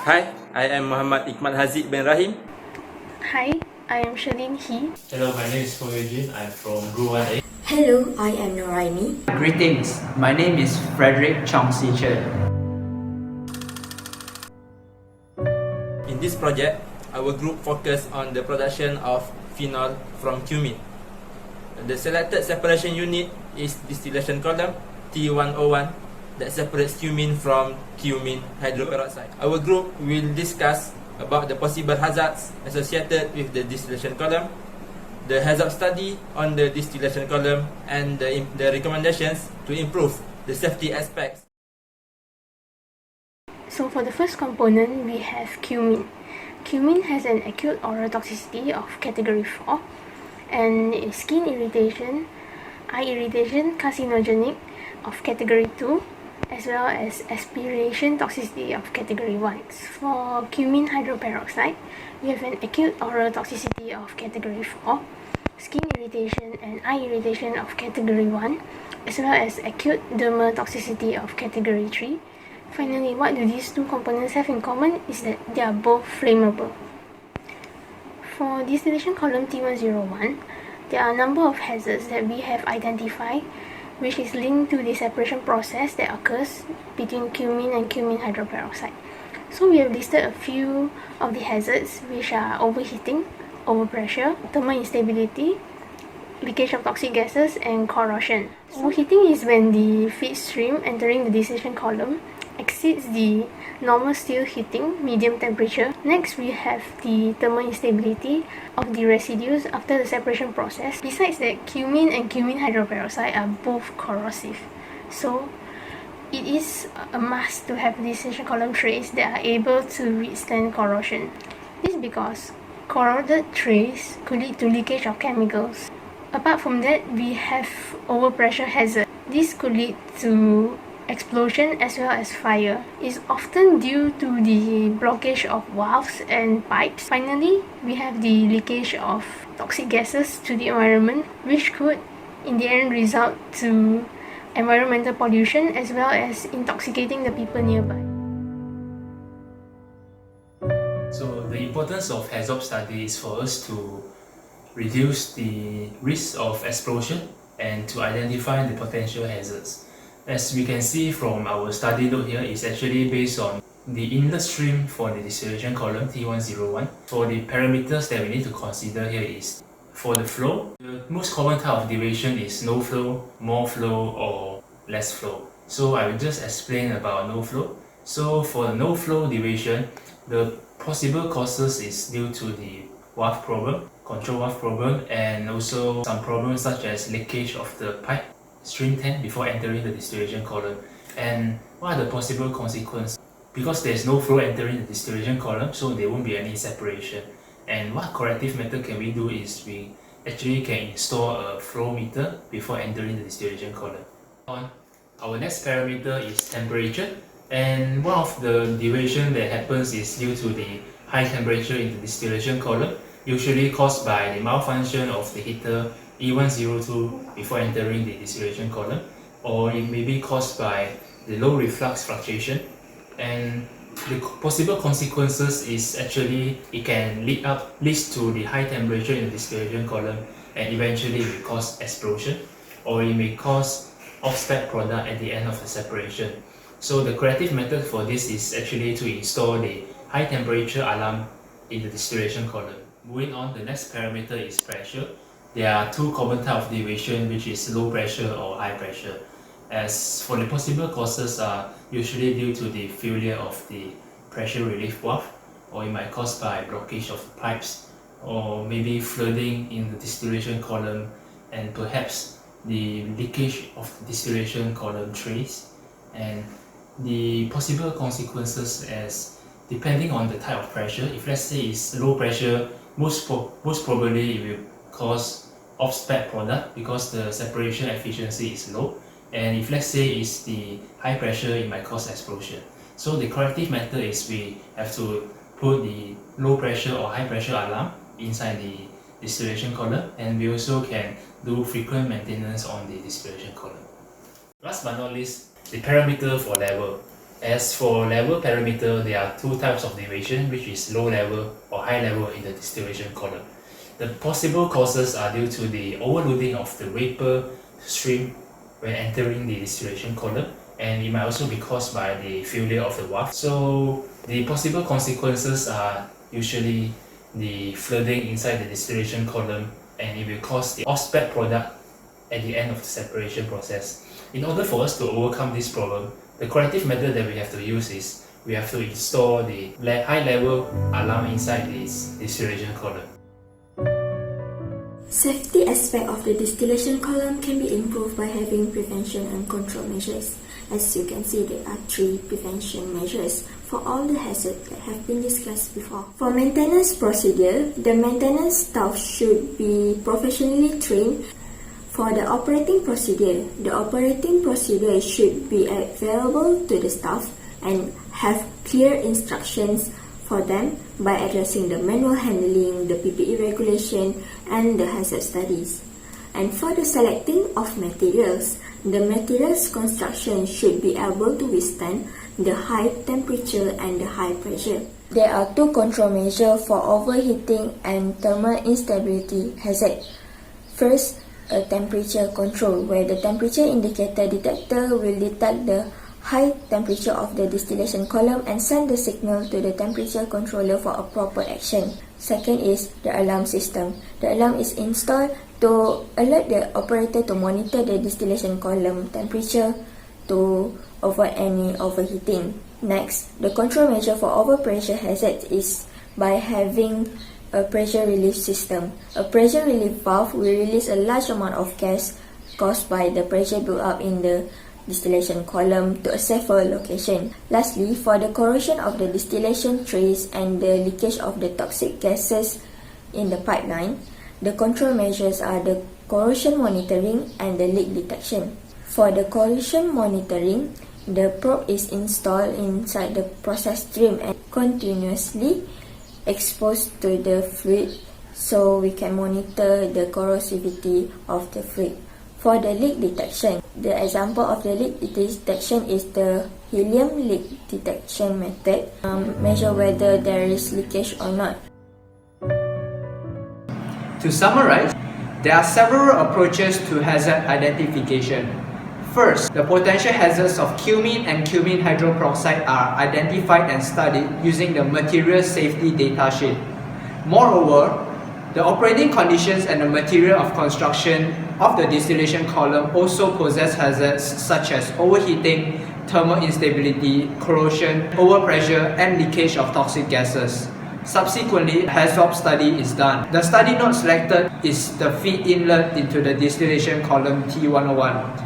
Hi, I am Muhammad Iqmal Haziq bin Rahim. Hi, I am Shalin He. Hello, my name is Ko Eugene. I'm from Group 1A. Hello, I am Noraini. Greetings, my name is Frederick Chong Si Chen. In this project, our group focused on the production of phenol from cumin. The selected separation unit is distillation column T101 that separates cumin from cumin hydroperoxide. Our group will discuss about the possible hazards associated with the distillation column, the hazard study on the distillation column, and the recommendations to improve the safety aspects. So for the first component, we have cumin. Cumin has an acute oral toxicity of category 4 and skin irritation, eye irritation, carcinogenic of category 2, as well as aspiration toxicity of category 1. For cumin hydroperoxide, we have an acute oral toxicity of category 4, skin irritation and eye irritation of category 1, as well as acute dermatotoxicity of category 3. Finally, what do these two components have in common is that they are both flammable. For distillation column T101, there are a number of hazards that we have identified which is linked to the separation process that occurs between cumin and cumin hydroperoxide. So we have listed a few of the hazards which are overheating, overpressure, thermal instability, leakage of toxic gases, and corrosion. Overheating is when the feed stream entering the distillation column exceeds the normal still heating medium temperature. Next, we have the thermal instability of the residues after the separation process. Besides that, cumin and cumin hydroperoxide are both corrosive. So it is a must to have distillation column trays that are able to withstand corrosion. This is because corroded trays could lead to leakage of chemicals. Apart from that, we have overpressure hazard. This could lead to explosion as well as fire. It's often due to the blockage of valves and pipes. Finally, we have the leakage of toxic gases to the environment, which could in the end result to environmental pollution as well as intoxicating the people nearby. So the importance of hazard study is for us to reduce the risk of explosion and to identify the potential hazards. As we can see from our study note here, it's actually based on the inlet stream for the distillation column T101. For the parameters that we need to consider here is for the flow. The most common type of deviation is no flow, more flow, or less flow. So I will just explain about no flow. So for the no flow deviation, the possible causes is due to the valve problem, control valve problem, and also some problems such as leakage of the pipe stream 10 before entering the distillation column. And what are the possible consequences? Because there's no flow entering the distillation column, so there won't be any separation. And what corrective method can we do is we actually can install a flow meter before entering the distillation column. Our next parameter is temperature, and one of the deviation that happens is due to the high temperature in the distillation column, usually caused by the malfunction of the heater E102 before entering the distillation column, or it may be caused by the low reflux fluctuation. And the possible consequences is actually it can leads to the high temperature in the distillation column and eventually will cause explosion, or it may cause off-spec product at the end of the separation. So the corrective method for this is actually to install the high temperature alarm in the distillation column. Moving on, the next parameter is pressure. There are two common types of deviation, which is low pressure or high pressure. As for the possible causes are usually due to the failure of the pressure relief valve, or it might cause by blockage of pipes, or maybe flooding in the distillation column, and perhaps the leakage of the distillation column trays. And the possible consequences as depending on the type of pressure. If let's say it's low pressure, most probably it will cause off-spec product because the separation efficiency is low. And if let's say it's the high pressure, it might cause explosion. So the corrective method is we have to put the low pressure or high pressure alarm inside the distillation column, and we also can do frequent maintenance on the distillation column. Last but not least, the parameter for level. As for level parameter, there are two types of deviation, which is low level or high level in the distillation column. The possible causes are due to the overloading of the vapor stream when entering the distillation column, and it might also be caused by the failure of the waft. So the possible consequences are usually the flooding inside the distillation column, and it will cause the off-spec product at the end of the separation process. In order for us to overcome this problem, the corrective method that we have to use is we have to install the high level alarm inside this distillation column. Safety aspect of the distillation column can be improved by having prevention and control measures. As you can see, there are 3 prevention measures for all the hazards that have been discussed before. For maintenance procedure, the maintenance staff should be professionally trained. For the operating procedure should be available to the staff and have clear instructions for them by addressing the manual handling, the PPE regulation, and the hazard studies. And for the selecting of materials, the materials construction should be able to withstand the high temperature and the high pressure. There are 2 control measures for overheating and thermal instability hazard. First, a temperature control, where the temperature indicator detector will detect the high temperature of the distillation column and send the signal to the temperature controller for a proper action. Second is the alarm system. The alarm is installed to alert the operator to monitor the distillation column temperature to avoid any overheating. Next, the control measure for overpressure hazard is by having a pressure relief system. A pressure relief valve will release a large amount of gas caused by the pressure build-up in the distillation column to a safer location. Lastly, for the corrosion of the distillation trays and the leakage of the toxic gases in the pipeline, the control measures are the corrosion monitoring and the leak detection. For the corrosion monitoring, the probe is installed inside the process stream and continuously exposed to the fluid so we can monitor the corrosivity of the fluid. For the leak detection, the example of the leak detection is the helium leak detection method. Measure whether there is leakage or not. To summarize, there are several approaches to hazard identification. First, the potential hazards of cumene and cumene hydroperoxide are identified and studied using the material safety data sheet. Moreover, the operating conditions and the material of construction of the distillation column also possess hazards such as overheating, thermal instability, corrosion, overpressure, and leakage of toxic gases. Subsequently, a HAZOP study is done. The study note selected is the feed inlet into the distillation column T101.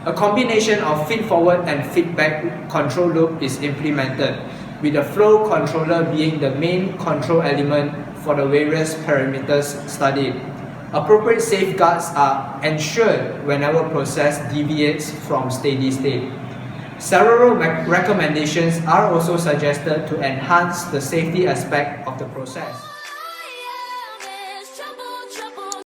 A combination of feed-forward and feedback control loop is implemented, with the flow controller being the main control element for the various parameters studied. Appropriate safeguards are ensured whenever process deviates from steady state. Several recommendations are also suggested to enhance the safety aspect of the process.